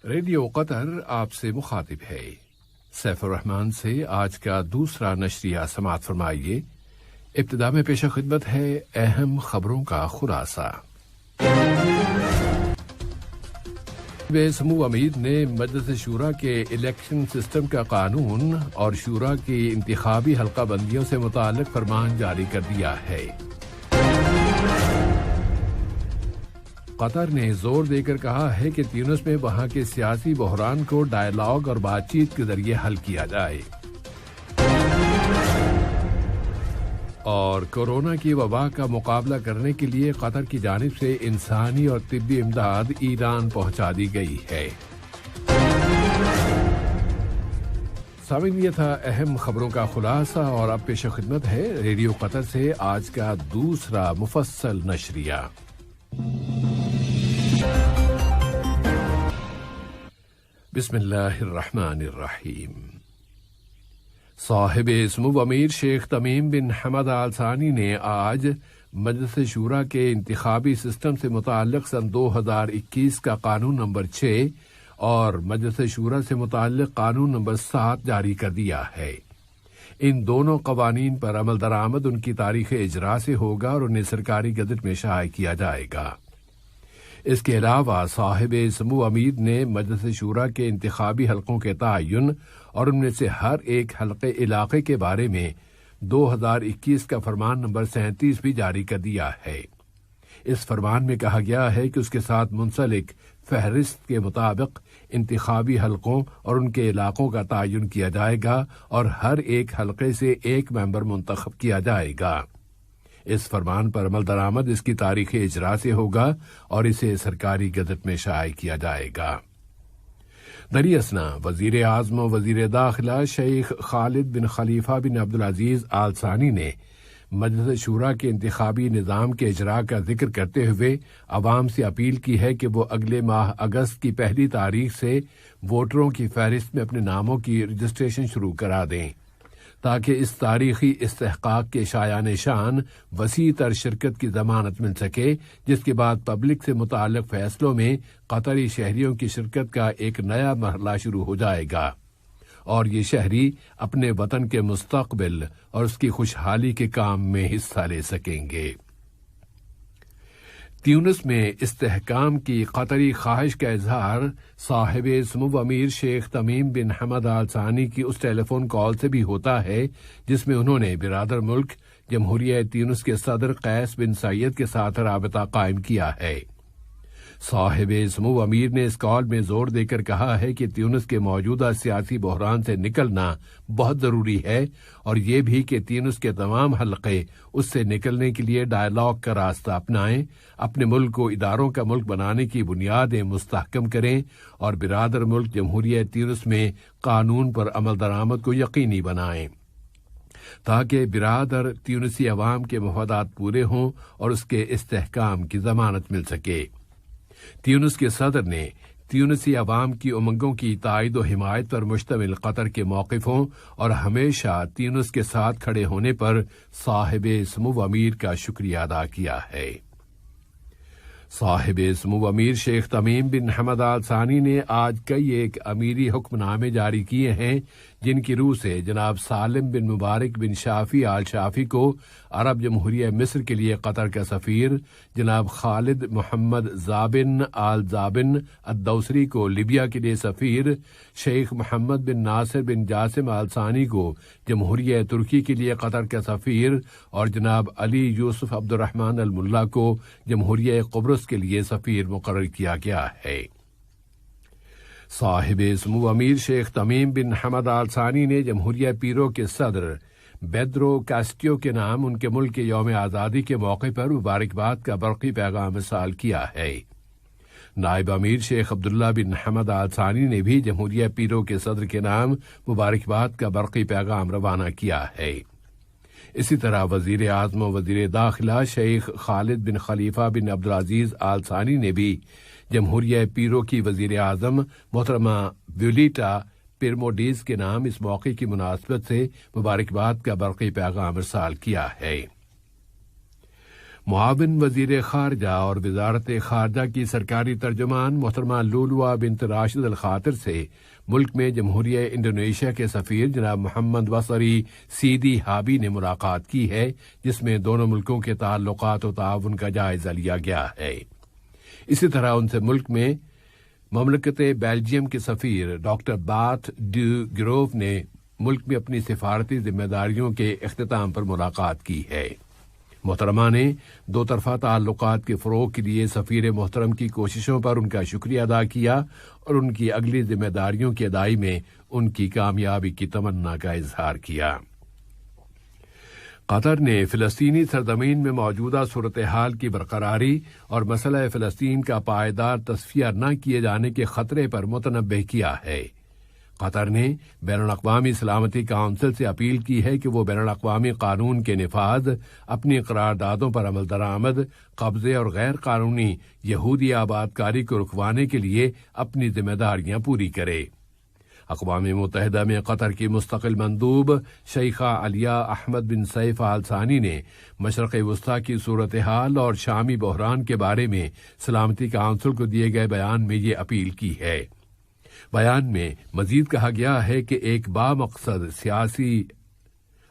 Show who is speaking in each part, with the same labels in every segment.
Speaker 1: Radio قطر آپ سے مخاطب ہے۔ سیف الرحمان سے آج کا دوسرا نشریہ سماعت فرمائیے۔ ابتدا میں پیش خدمت ہے اہم خبروں کا خلاصہ۔ سمو امیر نے مجلس شورا کے الیکشن سسٹم کا قانون اور شورا کی انتخابی حلقہ بندیوں سے متعلق فرمان جاری کر دیا ہے۔ قطر نے زور دے کر کہا ہے کہ تیونس میں وہاں کے سیاسی بحران کو ڈائیلاگ اور بات چیت کے ذریعے حل کیا جائے۔ اور کورونا کی وبا کا مقابلہ کرنے کے لیے قطر کی جانب سے انسانی اور طبی امداد ایران پہنچا دی گئی ہے۔ سامعین، یہ تھا اہم خبروں کا خلاصہ، اور اب پیش خدمت ہے ریڈیو قطر سے آج کا دوسرا مفصل نشریہ۔ بسم اللہ الرحمن الرحیم۔ صاحب سمو امیر شیخ تمیم بن حمد آل ثانی نے آج مجلس شورا کے انتخابی سسٹم سے متعلق سن 2021 کا قانون نمبر 6 اور مجلس شورا سے متعلق قانون نمبر 7 جاری کر دیا ہے۔ ان دونوں قوانین پر عمل درآمد ان کی تاریخ اجرا سے ہوگا اور انہیں سرکاری گزٹ میں شائع کیا جائے گا۔ اس کے علاوہ صاحب سمو امیر نے مجلس شورا کے انتخابی حلقوں کے تعین اور ان میں سے ہر ایک حلقے علاقے کے بارے میں 2021 کا فرمان نمبر 37 بھی جاری کر دیا ہے۔ اس فرمان میں کہا گیا ہے کہ اس کے ساتھ منسلک فہرست کے مطابق انتخابی حلقوں اور ان کے علاقوں کا تعین کیا جائے گا اور ہر ایک حلقے سے ایک ممبر منتخب کیا جائے گا۔ اس فرمان پر عمل درآمد اس کی تاریخ اجرا سے ہوگا اور اسے سرکاری گزٹ میں شائع کیا جائے گا۔ دری اثنا وزیر اعظم و وزیر داخلہ شیخ خالد بن خلیفہ بن عبدالعزیز آل ثانی نے مجلس شورا کے انتخابی نظام کے اجراء کا ذکر کرتے ہوئے عوام سے اپیل کی ہے کہ وہ اگلے ماہ اگست کی پہلی تاریخ سے ووٹروں کی فہرست میں اپنے ناموں کی رجسٹریشن شروع کرا دیں، تاکہ اس تاریخی استحقاق کے شایان شان وسیع تر شرکت کی ضمانت مل سکے، جس کے بعد پبلک سے متعلق فیصلوں میں قطری شہریوں کی شرکت کا ایک نیا مرحلہ شروع ہو جائے گا اور یہ شہری اپنے وطن کے مستقبل اور اس کی خوشحالی کے کام میں حصہ لے سکیں گے۔ تیونس میں استحکام کی قطری خواہش کا اظہار صاحب سمو امیر شیخ تمیم بن حمد آل ثانی کی اس ٹیلی فون کال سے بھی ہوتا ہے جس میں انہوں نے برادر ملک جمہوریہ تیونس کے صدر قیس بن سعید کے ساتھ رابطہ قائم کیا ہے۔ صاحب سمو امیر نے اس کال میں زور دے کر کہا ہے کہ تیونس کے موجودہ سیاسی بحران سے نکلنا بہت ضروری ہے، اور یہ بھی کہ تیونس کے تمام حلقے اس سے نکلنے کے لیے ڈائیلاگ کا راستہ اپنائیں، اپنے ملک کو اداروں کا ملک بنانے کی بنیادیں مستحکم کریں اور برادر ملک جمہوریہ تیونس میں قانون پر عمل درآمد کو یقینی بنائیں، تاکہ برادر تیونسی عوام کے مفادات پورے ہوں اور اس کے استحکام کی ضمانت مل سکے۔ تیونس کے صدر نے تیونسی عوام کی امنگوں کی تائید و حمایت پر مشتمل قطر کے موقفوں اور ہمیشہ تیونس کے ساتھ کھڑے ہونے پر صاحب سمو امیر کا شکریہ ادا کیا ہے۔ صاحب سمو امیر شیخ تمیم بن حمد آل ثانی نے آج کئی ایک امیری حکم نامے جاری کیے ہیں، جن کی روح سے جناب سالم بن مبارک بن شافی آل شافی کو عرب جمہوریہ مصر کے لیے قطر کا سفیر، جناب خالد محمد زابن آل زابن الدوسری کو لیبیا کے لیے سفیر، شیخ محمد بن ناصر بن جاسم آل ثانی کو جمہوریہ ترکی کے لیے قطر کا سفیر، اور جناب علی یوسف عبد الرحمن الملا کو جمہوریہ قبرص کے لیے سفیر مقرر کیا گیا ہے۔ صاحب سمو امیر شیخ تمیم بن حمد آل ثانی نے جمہوریہ پیرو کے صدر بیدرو کاسٹیو کے نام ان کے ملک کے یوم آزادی کے موقع پر مبارکباد کا برقی پیغام ارسال کیا ہے۔ نائب امیر شیخ عبداللہ بن حمد آل ثانی نے بھی جمہوریہ پیرو کے صدر کے نام مبارکباد کا برقی پیغام روانہ کیا ہے۔ اسی طرح وزیر اعظم و وزیر داخلہ شیخ خالد بن خلیفہ بن عبدالعزیز آل ثانی نے بھی جمہوریہ پیرو کی وزیر اعظم محترمہ ویولیٹا پیرموڈیز کے نام اس موقع کی مناسبت سے مبارکباد کا برقی پیغام ارسال کیا ہے۔ معاون وزیر خارجہ اور وزارت خارجہ کی سرکاری ترجمان محترمہ لولوا بنت راشد الخاطر سے ملک میں جمہوریہ انڈونیشیا کے سفیر جناب محمد وصری سیدی ہابی نے ملاقات کی ہے، جس میں دونوں ملکوں کے تعلقات و تعاون کا جائزہ لیا گیا ہے۔ اسی طرح ان سے ملک میں مملکت بیلجیم کے سفیر ڈاکٹر بات ڈی گروو نے ملک میں اپنی سفارتی ذمہ داریوں کے اختتام پر ملاقات کی ہے۔ محترمہ نے دو طرفہ تعلقات کے فروغ کے لیے سفیر محترم کی کوششوں پر ان کا شکریہ ادا کیا اور ان کی اگلی ذمہ داریوں کی ادائی میں ان کی کامیابی کی تمنا کا اظہار کیا۔ قطر نے فلسطینی سرزمین میں موجودہ صورتحال کی برقراری اور مسئلہ فلسطین کا پائیدار تصفیہ نہ کیے جانے کے خطرے پر متنبہ کیا ہے۔ قطر نے بین الاقوامی سلامتی کونسل سے اپیل کی ہے کہ وہ بین الاقوامی قانون کے نفاذ، اپنی قراردادوں پر عمل درآمد، قبضے اور غیر قانونی یہودی آبادکاری کو رکوانے کے لیے اپنی ذمہ داریاں پوری کرے۔ اقوام متحدہ میں قطر کی مستقل مندوب شیخہ علیہ احمد بن سیف آل ثانی نے مشرق وسطی کی صورتحال اور شامی بحران کے بارے میں سلامتی کونسل کو دیے گئے بیان میں یہ اپیل کی ہے۔ بیان میں مزید کہا گیا ہے کہ ایک بامقصد سیاسی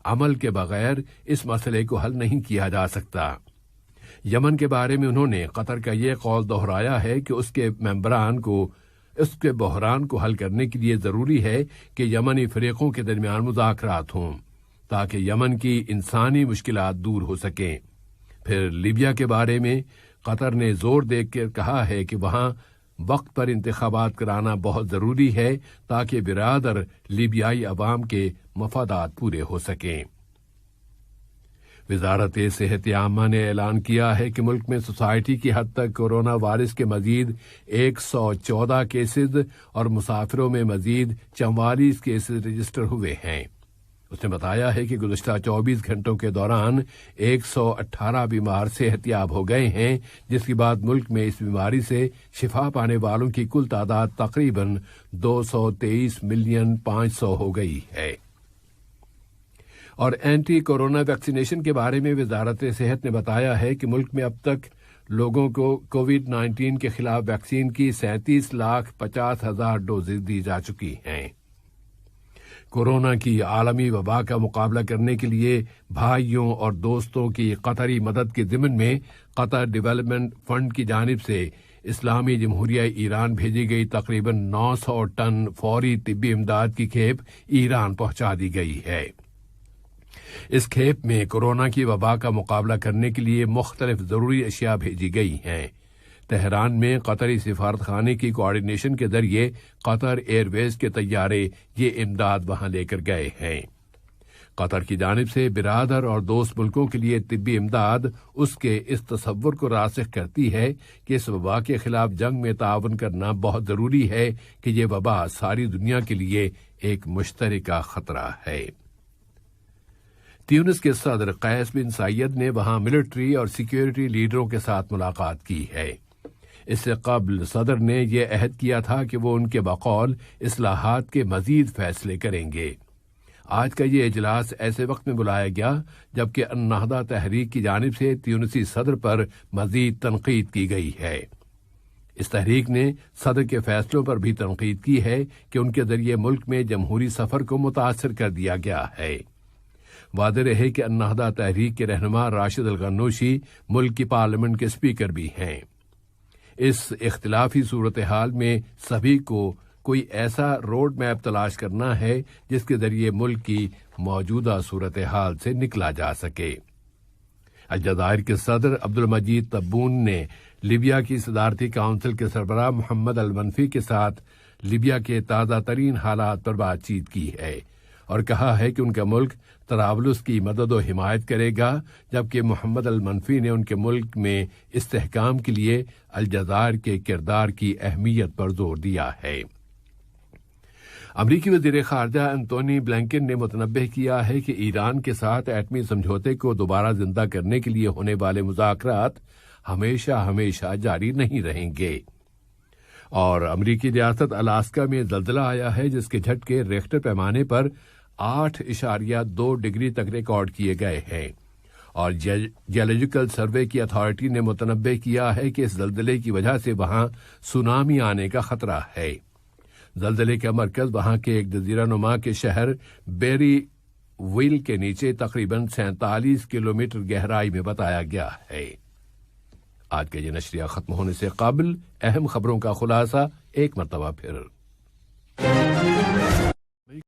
Speaker 1: عمل کے بغیر اس مسئلے کو حل نہیں کیا جا سکتا۔ یمن کے بارے میں انہوں نے قطر کا یہ قول دہرایا ہے کہ اس کے ممبران کو اس کے بحران کو حل کرنے کے لیے ضروری ہے کہ یمنی فریقوں کے درمیان مذاکرات ہوں تاکہ یمن کی انسانی مشکلات دور ہو سکیں۔ پھر لیبیا کے بارے میں قطر نے زور دے کر کہا ہے کہ وہاں وقت پر انتخابات کرانا بہت ضروری ہے تاکہ برادر لیبیائی عوام کے مفادات پورے ہو سکیں۔ وزارت صحت عامہ نے اعلان کیا ہے کہ ملک میں سوسائٹی کی حد تک کورونا وائرس کے مزید 114 کیسز اور مسافروں میں مزید 44 کیسز رجسٹر ہوئے ہیں۔ اس نے بتایا ہے کہ گزشتہ 24 گھنٹوں کے دوران 118 بیمار صحت یاب ہو گئے ہیں، جس کے بعد ملک میں اس بیماری سے شفا پانے والوں کی کل تعداد تقریباً 223,500,000 ہو گئی ہے۔ اور اینٹی کورونا ویکسینیشن کے بارے میں وزارت صحت نے بتایا ہے کہ ملک میں اب تک لوگوں کو کووڈ-19 کے خلاف ویکسین کی 37,50,000 ڈوزز دی جا چکی ہیں۔ کورونا کی عالمی وبا کا مقابلہ کرنے کے لیے بھائیوں اور دوستوں کی قطری مدد کے ضمن میں قطر ڈیولپمنٹ فنڈ کی جانب سے اسلامی جمہوریہ ایران بھیجی گئی تقریباً 900 ٹن فوری طبی امداد کی کھیپ ایران پہنچا دی گئی ہے۔ اس کھیپ میں کورونا کی وبا کا مقابلہ کرنے کے لیے مختلف ضروری اشیاء بھیجی گئی ہیں۔ تہران میں قطری سفارتخانے کی کوآرڈینیشن کے ذریعے قطر ایئر ویز کے طیارے یہ امداد وہاں لے کر گئے ہیں۔ قطر کی جانب سے برادر اور دوست ملکوں کے لیے طبی امداد اس کے اس تصور کو راسخ کرتی ہے کہ اس وبا کے خلاف جنگ میں تعاون کرنا بہت ضروری ہے کہ یہ وبا ساری دنیا کے لیے ایک مشترکہ خطرہ ہے۔ تیونس کے صدر قیس بن سعید نے وہاں ملٹری اور سیکیورٹی لیڈروں کے ساتھ ملاقات کی ہے۔ اس سے قبل صدر نے یہ عہد کیا تھا کہ وہ ان کے بقول اصلاحات کے مزید فیصلے کریں گے۔ آج کا یہ اجلاس ایسے وقت میں بلایا گیا جبکہ النہضہ تحریک کی جانب سے تیونسی صدر پر مزید تنقید کی گئی ہے۔ اس تحریک نے صدر کے فیصلوں پر بھی تنقید کی ہے کہ ان کے ذریعے ملک میں جمہوری سفر کو متاثر کر دیا گیا ہے۔ واضح رہے کہ النہضہ تحریک کے رہنما راشد الغنوشی ملک کی پارلیمنٹ کے اسپیکر بھی ہیں۔ اس اختلافی صورتحال میں سبھی کو کوئی ایسا روڈ میپ تلاش کرنا ہے جس کے ذریعے ملک کی موجودہ صورتحال سے نکلا جا سکے۔ الجزائر کے صدر عبد المجید تبون نے لیبیا کی صدارتی کونسل کے سربراہ محمد المنفی کے ساتھ لیبیا کے تازہ ترین حالات پر بات چیت کی ہے اور کہا ہے کہ ان کا ملک طرابلس کی مدد و حمایت کرے گا، جبکہ محمد المنفی نے ان کے ملک میں استحکام کے لیے الجزائر کے کردار کی اہمیت پر زور دیا ہے۔ امریکی وزیر خارجہ انتونی بلنکن نے متنبہ کیا ہے کہ ایران کے ساتھ ایٹمی سمجھوتے کو دوبارہ زندہ کرنے کے لیے ہونے والے مذاکرات ہمیشہ جاری نہیں رہیں گے۔ اور امریکی ریاست الاسکا میں زلزلہ آیا ہے جس کے جھٹکے ریکٹر پیمانے پر 8.2 ڈگری تک ریکارڈ کیے گئے ہیں اور جیولوجیکل سروے کی اتھارٹی نے متنبع کیا ہے کہ اس زلزلے کی وجہ سے وہاں سونامی آنے کا خطرہ ہے۔ زلزلے کا مرکز وہاں کے ایک جزیرہ نما کے شہر بیری ویل کے نیچے تقریباً 47 کلومیٹر گہرائی میں بتایا گیا ہے۔ آج کا یہ نشریہ ختم ہونے سے قبل اہم خبروں کا خلاصہ ایک مرتبہ پھر۔